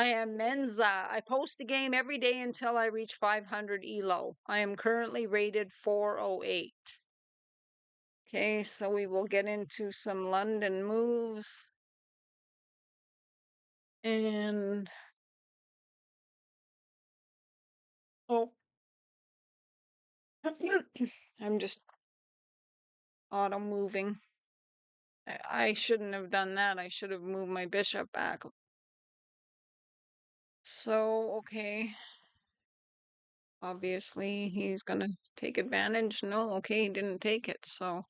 I am mennsa. I post a game every day until I reach 500 elo. I am currently rated 408. Okay, so we will get into some London moves. And oh, I'm just auto moving. I shouldn't have done that. I should have moved my bishop back. So, okay. Obviously, he's gonna take advantage. No, okay, he didn't take it, so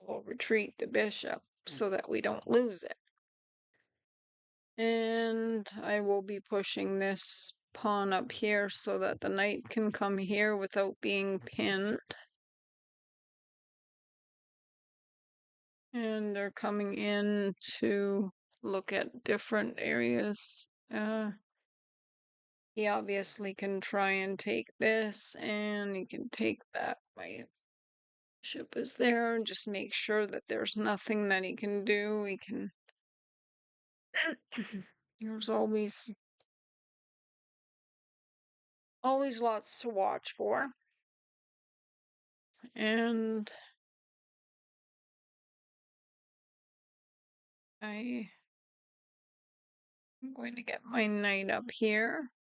we'll retreat the bishop so that we don't lose it. And I will be pushing this pawn up here so that the knight can come here without being pinned. And they're coming in to look at different areas. He obviously can try and take this, and he can take that. My bishop is there. Just make sure that there's nothing that he can do. He can. There's always lots to watch for. And I'm going to get my knight up here.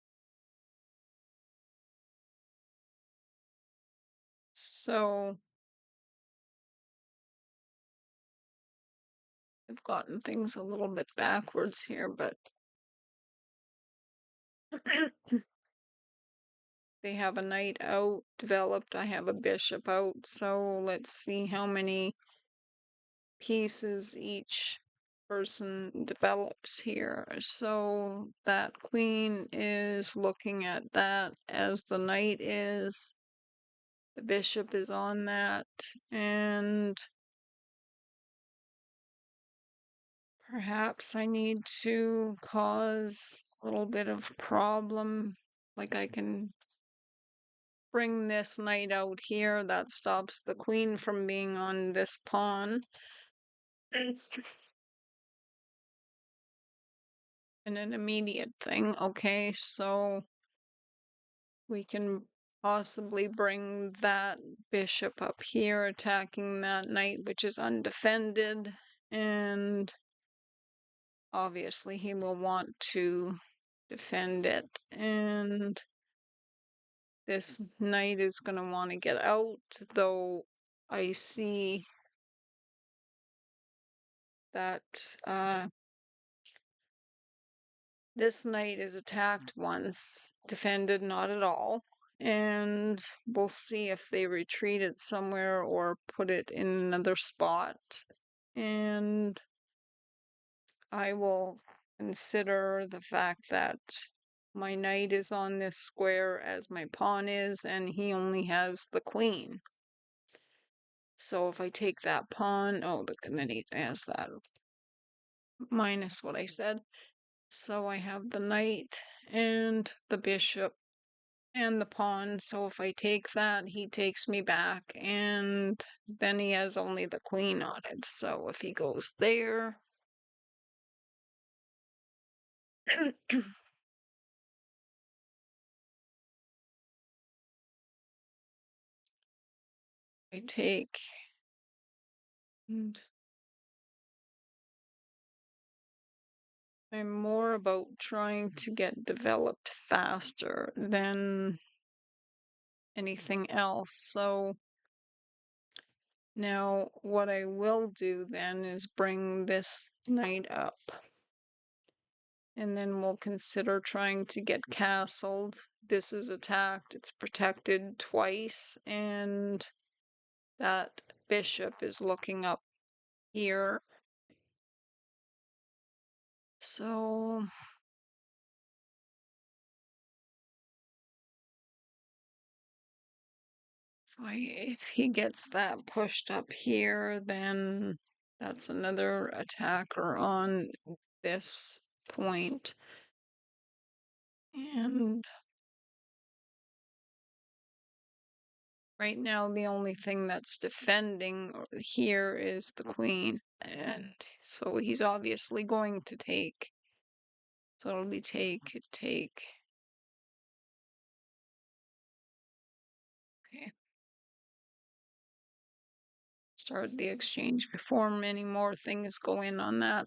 So I've gotten things a little bit backwards here, but they have a knight out developed. I have a bishop out. So let's see how many pieces each person develops here. So that queen is looking at that as the knight is. The bishop is on that, and perhaps I need to cause a little bit of problem. Like I can bring this knight out here. That stops the queen from being on this pawn. And an immediate thing. Okay, so we can possibly bring that bishop up here, attacking that knight, which is undefended. And obviously he will want to defend it. And this knight is going to want to get out, though I see that this knight is attacked once, defended not at all. And we'll see if they retreat it somewhere or put it in another spot. And I will consider the fact that my knight is on this square as my pawn is, and he only has the queen. So if I take that pawn, oh, look, and then he has that minus what I said. So I have the knight and the bishop and the pawn. So if I take that, he takes me back, and then he has only the queen on it. So if he goes there, I take, and I'm more about trying to get developed faster than anything else. So now what I will do then is bring this knight up. And then we'll consider trying to get castled. This is attacked, it's protected twice, and that bishop is looking up here. So if he gets that pushed up here, then that's another attacker on this point. And Right now, the only thing that's defending here is the queen, and so he's obviously going to take. So it'll be take, take. Okay. Start the exchange before many more things go in on that.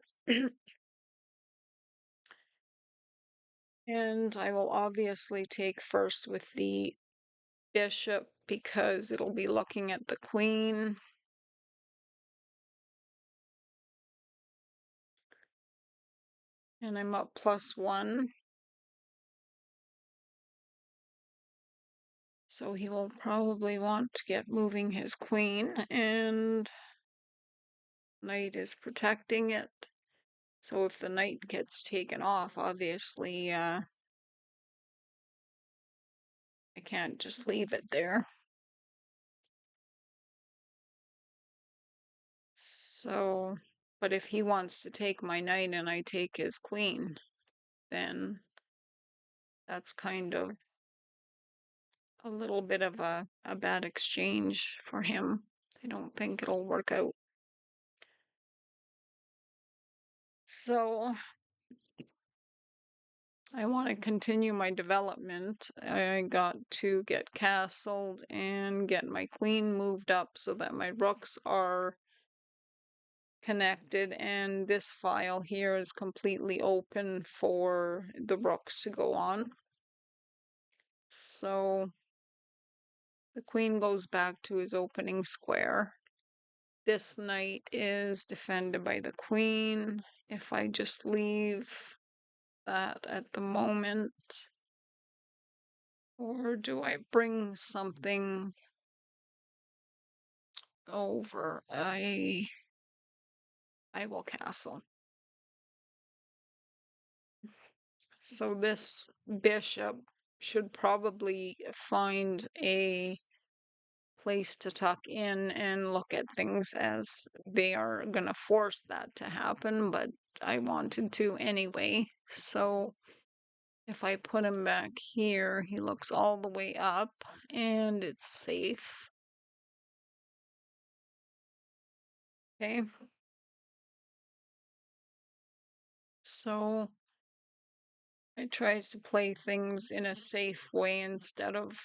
And I will obviously take first with the bishop because it'll be looking at the queen. And I'm up +1. So he will probably want to get moving his queen, and knight is protecting it. So if the knight gets taken off, obviously, I can't just leave it there. So, but if he wants to take my knight and I take his queen, then that's kind of a little bit of a bad exchange for him. I don't think it'll work out. So I want to continue my development. I got to get castled and get my queen moved up so that my rooks are connected, and this file here is completely open for the rooks to go on. So the queen goes back to his opening square. This knight is defended by the queen. If I just leave that at the moment, or do I bring something over? I will castle. So this bishop should probably find a place to tuck in and look at things as they are going to force that to happen, but I wanted to anyway. So if I put him back here, he looks all the way up and it's safe. Okay. So I try to play things in a safe way instead of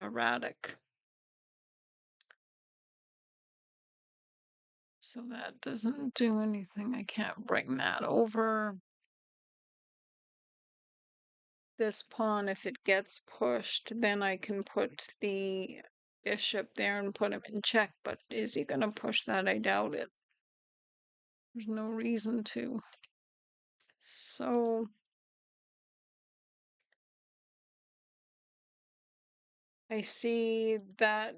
erratic. So that doesn't do anything. I can't bring that over. This pawn, if it gets pushed, then I can put the bishop there and put him in check. But is he going to push that? I doubt it. There's no reason to. So I see that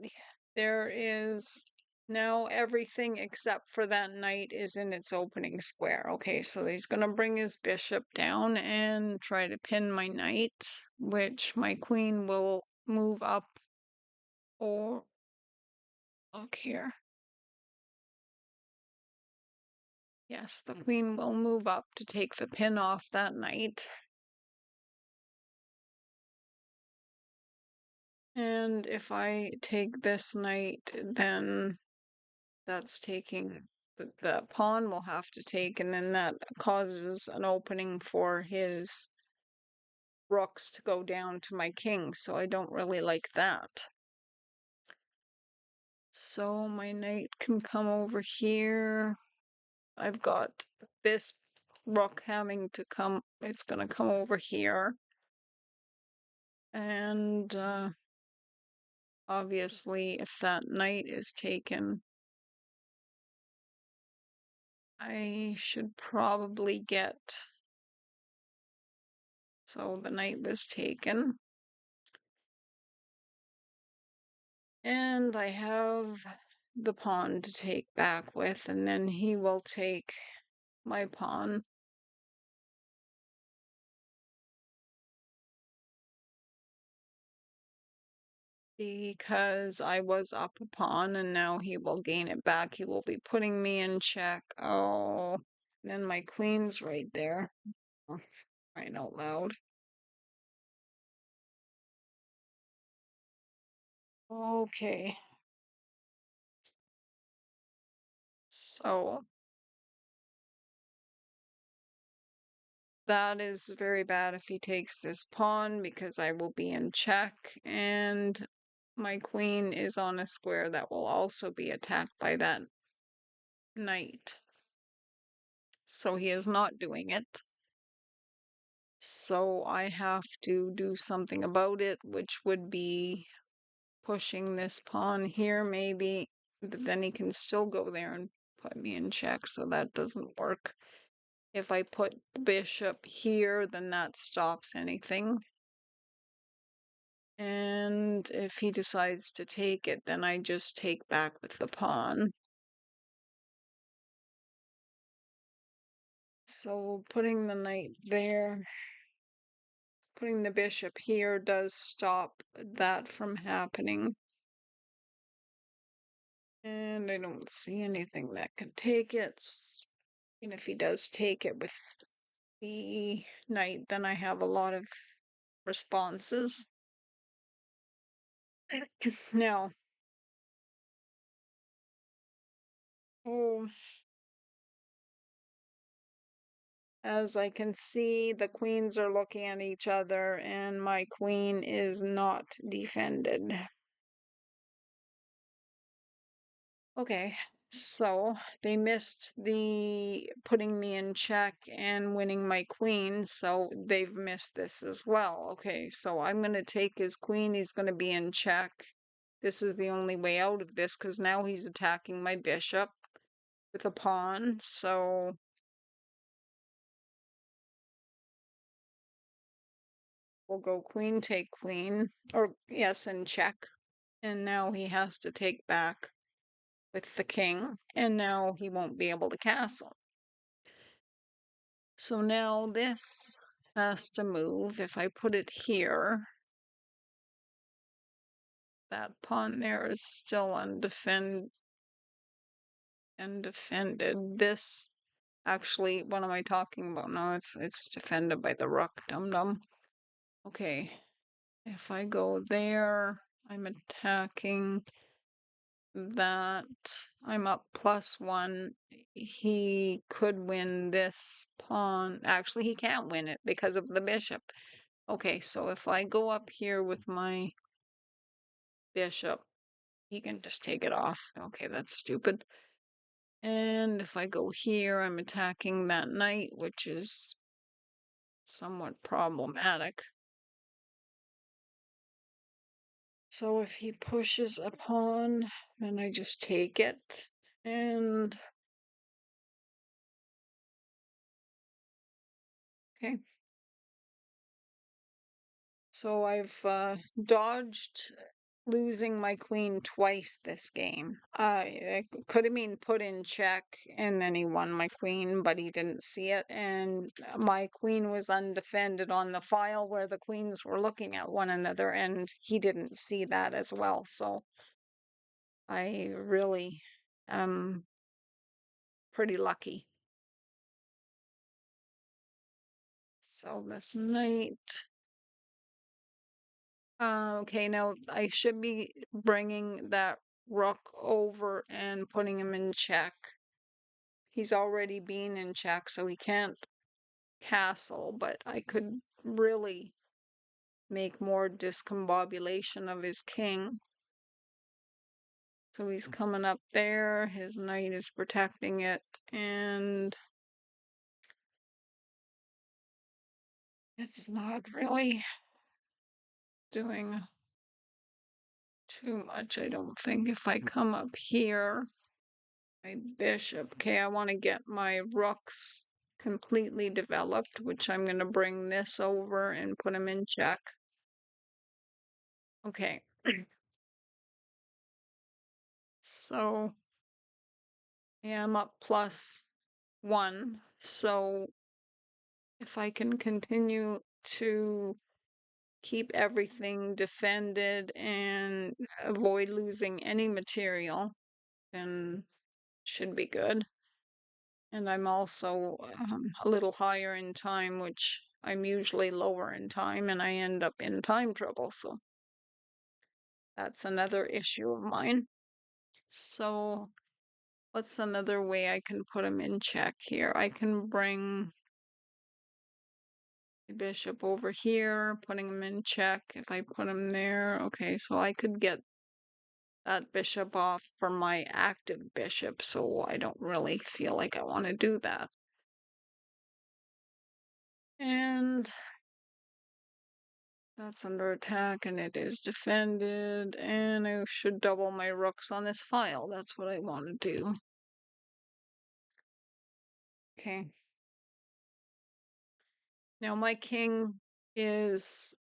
there is now everything except for that knight is in its opening square. Okay, so he's going to bring his bishop down and try to pin my knight, which my queen will move up or look here. Yes, the queen will move up to take the pin off that knight. And if I take this knight, then that's taking the pawn will have to take, and then that causes an opening for his rooks to go down to my king, so I don't really like that. So my knight can come over here. I've got this rook having to come, it's going to come over here. And obviously, if that knight is taken, I should probably get. So the knight was taken. And I have the pawn to take back with, and then he will take my pawn. Because I was up a pawn and now he will gain it back. He will be putting me in check. Oh, then my queen's right there. Right out loud. Okay, so that is very bad if he takes this pawn because I will be in check and my queen is on a square that will also be attacked by that knight. So he is not doing it. So I have to do something about it, which would be pushing this pawn here maybe, but then he can still go there and put me in check, so that doesn't work. If I put the bishop here, then that stops anything. And if he decides to take it, then I just take back with the pawn. So putting the knight there, putting the bishop here does stop that from happening. And I don't see anything that can take it. And if he does take it with the knight, then I have a lot of responses. Now, oh, as I can see, the queens are looking at each other, and my queen is not defended. Okay, so they missed the putting me in check and winning my queen, so they've missed this as well. Okay, so I'm going to take his queen. He's going to be in check. This is the only way out of this because now he's attacking my bishop with a pawn. So we'll go queen, take queen, or yes, and check. And now he has to take back with the king, and now he won't be able to castle. So now this has to move. If I put it here, that pawn there is still undefended. This actually, what am I talking about? No, it's defended by the rook, dum dum. Okay, if I go there, I'm attacking that. I'm up +1. He could win this pawn. Actually, he can't win it because of the bishop. Okay, so if I go up here with my bishop, he can just take it off. Okay, that's stupid. And if I go here, I'm attacking that knight, which is somewhat problematic. So if he pushes a pawn, then I just take it. And okay. So I've dodged losing my queen twice this game. It could have been put in check and then he won my queen, but he didn't see it. And my queen was undefended on the file where the queens were looking at one another, and he didn't see that as well. So I really am pretty lucky. So this knight. Okay, now I should be bringing that rook over and putting him in check. He's already been in check, so he can't castle, but I could really make more discombobulation of his king. So he's coming up there, his knight is protecting it, and it's not really doing too much, I don't think. If I come up here, my bishop. Okay, I want to get my rooks completely developed, which I'm going to bring this over and put them in check. Okay. So I am up +1. So if I can continue to keep everything defended and avoid losing any material, then should be good. And I'm also a little higher in time, which I'm usually lower in time, and I end up in time trouble. So That's another issue of mine. So what's another way I can put him in check here? I can bring the bishop over here, putting him in check. If I put him there, okay, so I could get that bishop off for my active bishop, so I don't really feel like I want to do that. And that's under attack and it is defended, and I should double my rooks on this file. That's what I want to do. Okay. Now my king is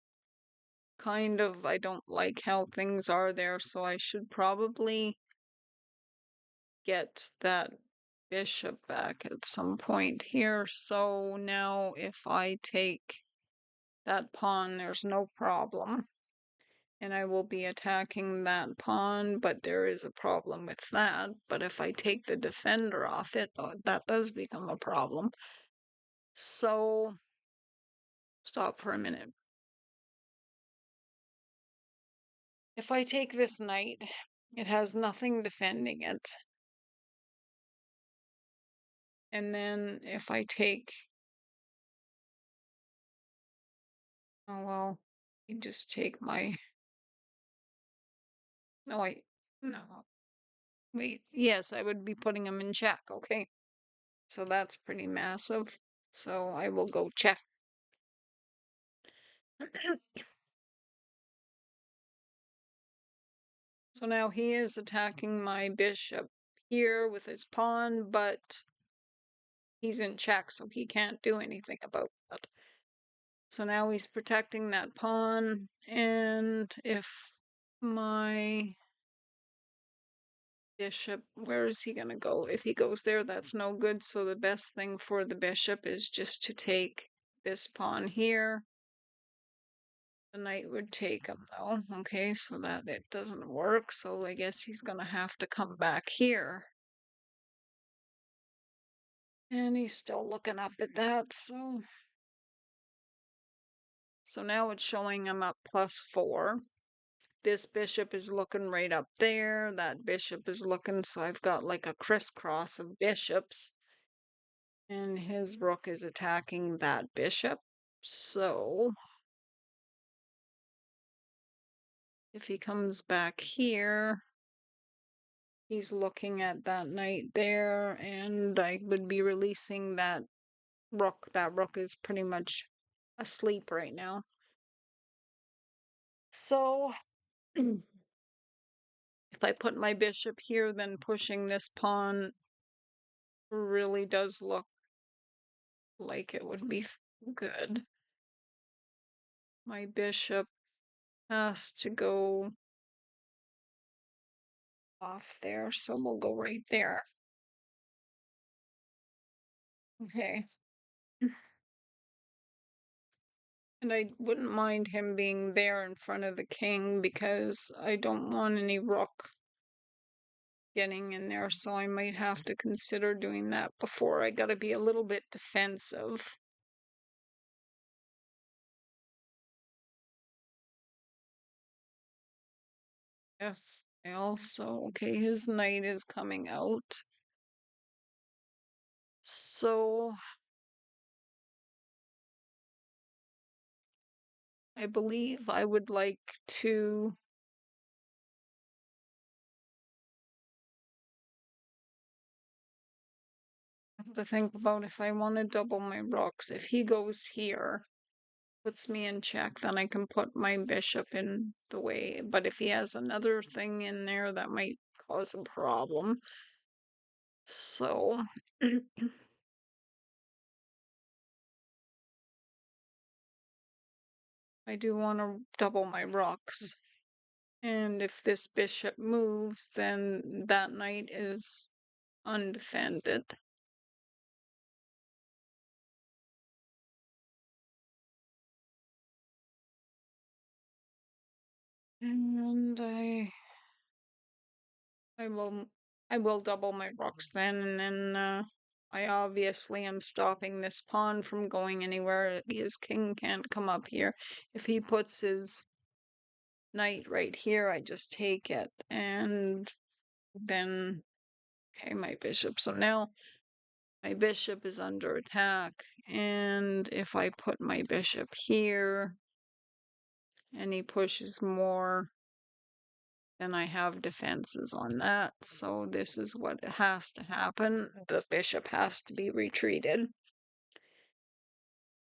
kind of, I don't like how things are there, so I should probably get that bishop back at some point here. So now if I take that pawn, there's no problem. And I will be attacking that pawn, but there is a problem with that. But if I take the defender off it, that does become a problem. So stop for a minute. If I take this knight, it has nothing defending it. And then if I take, oh well, you just take my, no, no, wait, yes, I would be putting him in check, okay. So that's pretty massive. So I will go check. So now he is attacking my bishop here with his pawn, but he's in check, so he can't do anything about that. So now he's protecting that pawn, and if my bishop, where is he going to go? If he goes there, that's no good. So the best thing for the bishop is just to take this pawn here. The knight would take him though. Okay, so that it doesn't work. So I guess he's going to have to come back here. And he's still looking up at that, so now it's showing him up +4. This bishop is looking right up there. That bishop is looking, so I've got like a crisscross of bishops. And his rook is attacking that bishop. So if he comes back here, he's looking at that knight there, and I would be releasing that rook. That rook is pretty much asleep right now. So if I put my bishop here, then pushing this pawn really does look like it would be good. My bishop has to go off there, so we'll go right there. Okay. And I wouldn't mind him being there in front of the king because I don't want any rook getting in there, so I might have to consider doing that before. I gotta be a little bit defensive. If I also, okay, his knight is coming out. So I believe I would like to think about if I want to double my rooks. If he goes here, puts me in check, then I can put my bishop in the way. But if he has another thing in there, that might cause a problem. So I do want to double my rooks. And if this bishop moves, then that knight is undefended. And I will double my rooks then, and then I obviously am stopping this pawn from going anywhere. His king can't come up here. If he puts his knight right here, I just take it and then, okay, my bishop. So now my bishop is under attack. And if I put my bishop here and he pushes more, then I have defenses on that. So this is what has to happen. The bishop has to be retreated.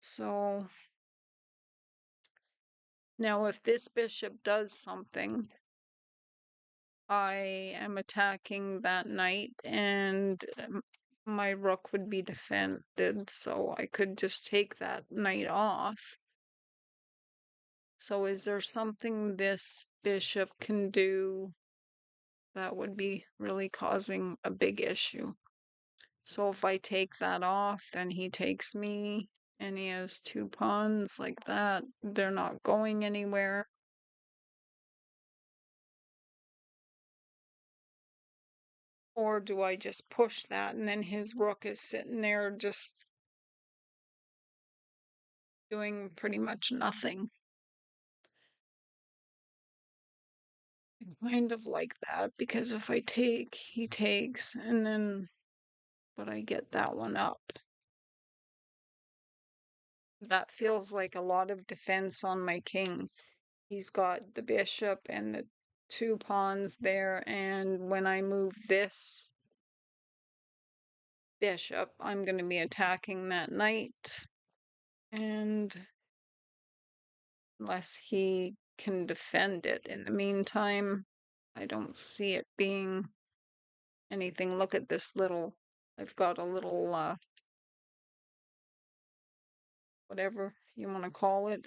So now if this bishop does something, I am attacking that knight and my rook would be defended, so I could just take that knight off. So is there something this bishop can do that would be really causing a big issue? So if I take that off, then he takes me and he has two pawns like that. They're not going anywhere. Or do I just push that and then his rook is sitting there just doing pretty much nothing? I kind of like that because if I take, he takes, and then, but I get that one up. That feels like a lot of defense on my king. He's got the bishop and the two pawns there, and when I move this bishop, I'm going to be attacking that knight. And unless he can defend it in the meantime, I don't see it being anything. Look at this little, I've got a little, whatever you want to call it,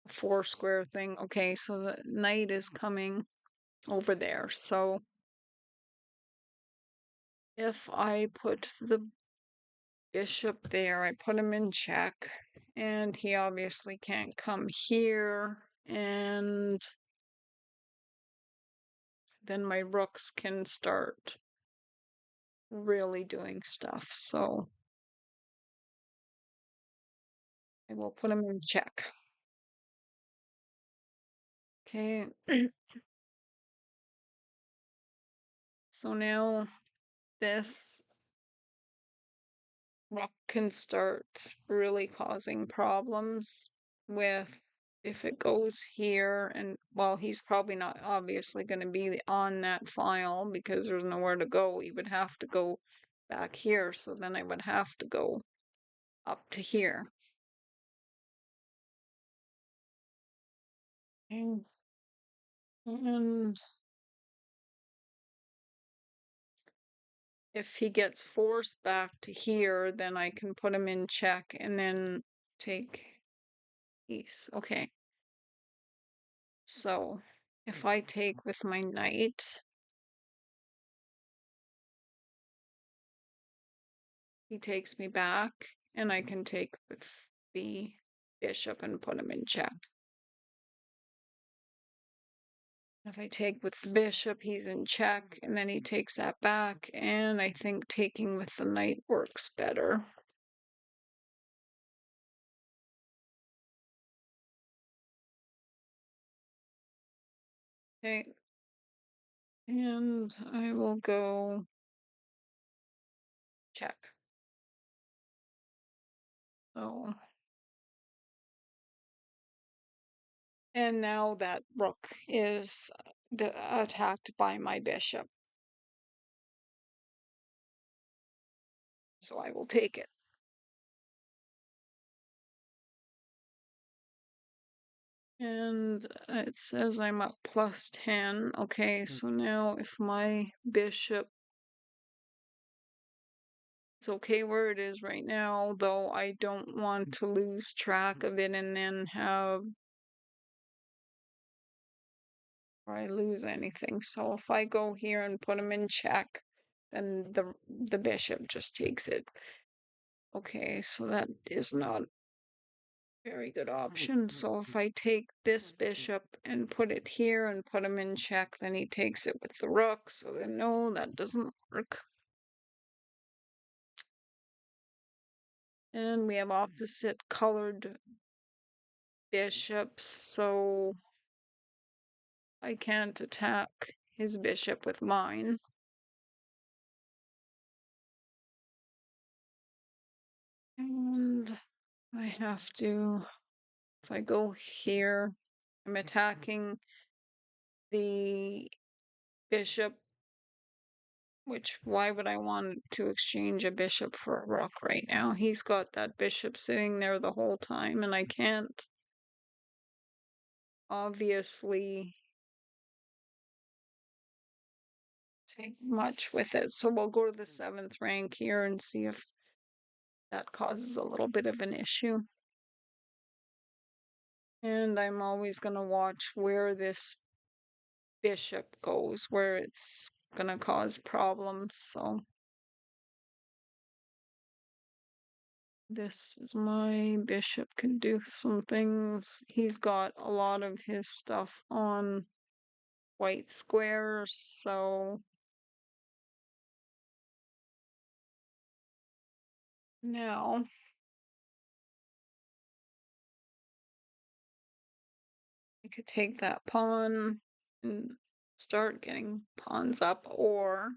a four square thing. Okay, so the knight is coming over there. So if I put the bishop there, I put him in check, and he obviously can't come here, and then my rooks can start really doing stuff. So I will put him in check. Okay. So now this rook can start really causing problems with if it goes here, and well, he's probably not obviously going to be on that file because there's nowhere to go. He would have to go back here, so then I would have to go up to here. And if he gets forced back to here, then I can put him in check and then take piece. Okay. So if I take with my knight, he takes me back, and I can take with the bishop and put him in check. If I take with the bishop, he's in check, and then he takes that back, and I think taking with the knight works better. Okay, and I will go check. So, and now that rook is attacked by my bishop. So I will take it. And it says I'm up plus 10. Okay, so now if my bishop, it's okay where it is right now, though I don't want to lose track of it and then have, or I lose anything. So if I go here and put him in check, then the bishop just takes it. Okay, so that is not very good option. So if I take this bishop and put it here and put him in check, then he takes it with the rook. So then no, that doesn't work. And we have opposite colored bishops. So I can't attack his bishop with mine. And I have to, if I go here, I'm attacking the bishop, which why would I want to exchange a bishop for a rook right now? He's got that bishop sitting there the whole time, and I can't obviously take much with it. So we'll go to the 7th rank here and see if that causes a little bit of an issue. And I'm always going to watch where this bishop goes, where it's going to cause problems. So this is my bishop, can do some things. He's got a lot of his stuff on white squares, so now I could take that pawn and start getting pawns up, or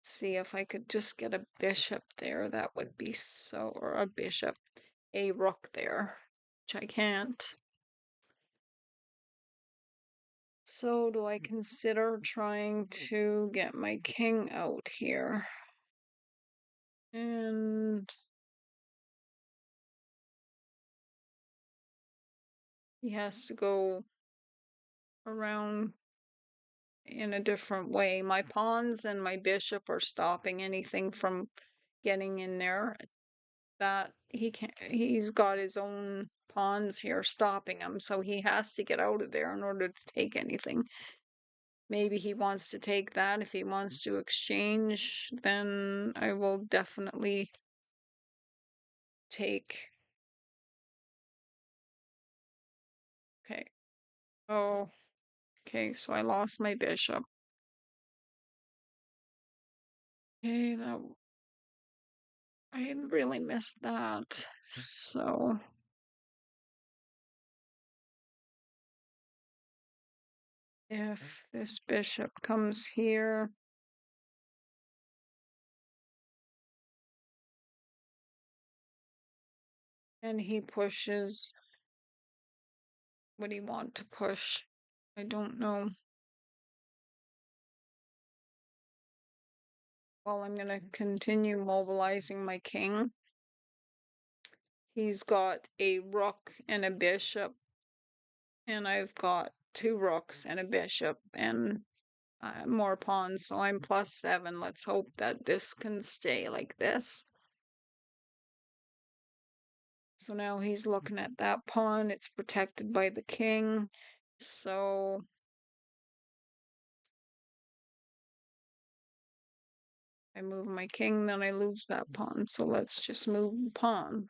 see if I could just get a bishop there. That would be so, or a bishop, a rook there, which I can't. So do I consider trying to get my king out here? And he has to go around in a different way. My pawns and my bishop are stopping anything from getting in there. That he can't, he's got his own pawns here stopping him, so he has to get out of there in order to take anything. Maybe he wants to take that. If he wants to exchange, then I will definitely take. Okay. Oh, okay, so I lost my bishop. Okay, that I really missed that. So if this bishop comes here, and he pushes, what do you want to push? I don't know. Well, I'm going to continue mobilizing my king. He's got a rook and a bishop, and I've got 2 rooks and a bishop and more pawns, so I'm +7. Let's hope that this can stay like this. So now he's looking at that pawn. It's protected by the king. So I move my king, then I lose that pawn. So let's just move the pawn.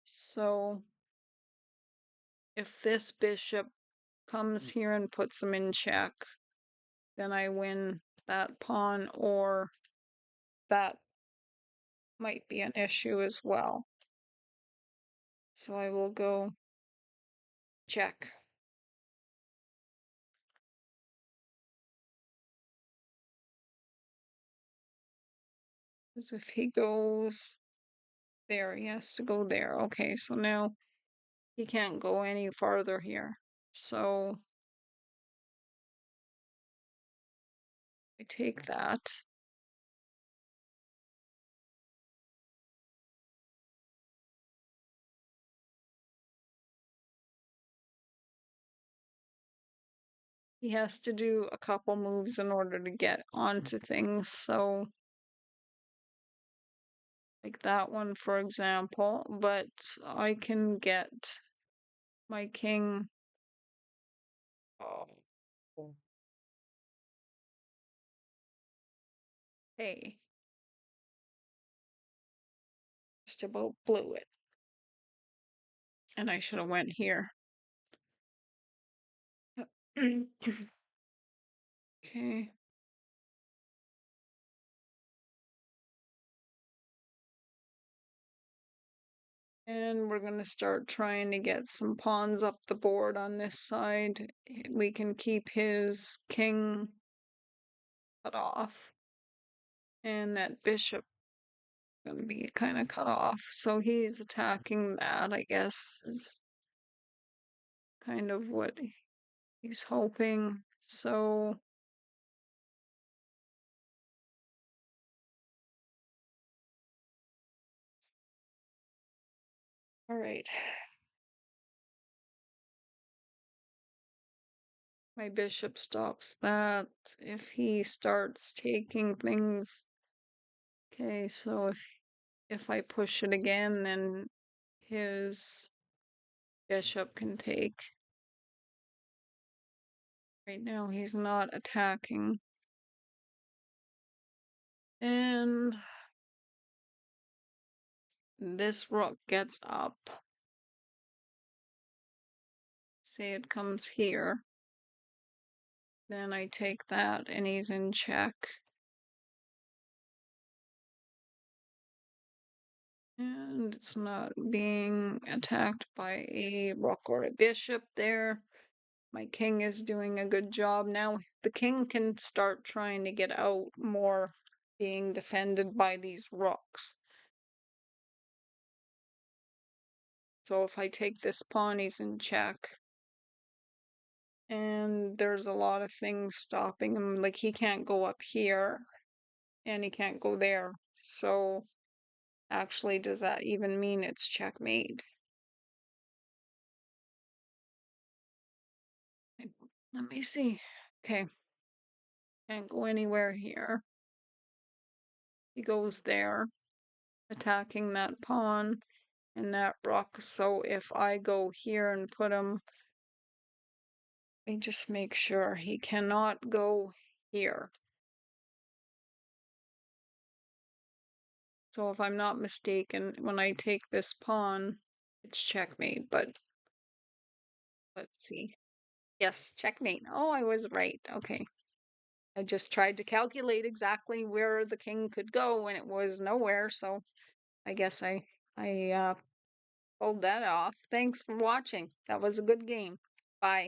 So if this bishop comes here and puts him in check, then I win that pawn, or that might be an issue as well. So I will go check. Because if he goes there, he has to go there. Okay, so now he can't go any farther here. So I take that. He has to do a couple moves in order to get onto things. So like that one, for example, but I can get my king. Oh, hey, just about blew it. And I should have went here. Okay. And we're going to start trying to get some pawns up the board on this side. We can keep his king cut off. And that bishop going to be kind of cut off. So he's attacking that, I guess, is kind of what he's hoping. So all right. My bishop stops that. If he starts taking things, okay, so if I push it again, then his bishop can take. Right now he's not attacking. And this rook gets up. Say it comes here. Then I take that and he's in check. And it's not being attacked by a rook or a bishop there. My king is doing a good job. Now the king can start trying to get out more, being defended by these rooks. So if I take this pawn, he's in check. And there's a lot of things stopping him. Like he can't go up here and he can't go there. So actually, does that even mean it's checkmate? Let me see. Okay. Can't go anywhere here. He goes there, attacking that pawn and that rook. So if I go here and put him, let me just make sure he cannot go here. So if I'm not mistaken, when I take this pawn, it's checkmate, but let's see. Yes, checkmate. Oh, I was right. Okay. I just tried to calculate exactly where the king could go and it was nowhere, so I guess I pulled that off. Thanks for watching. That was a good game. Bye.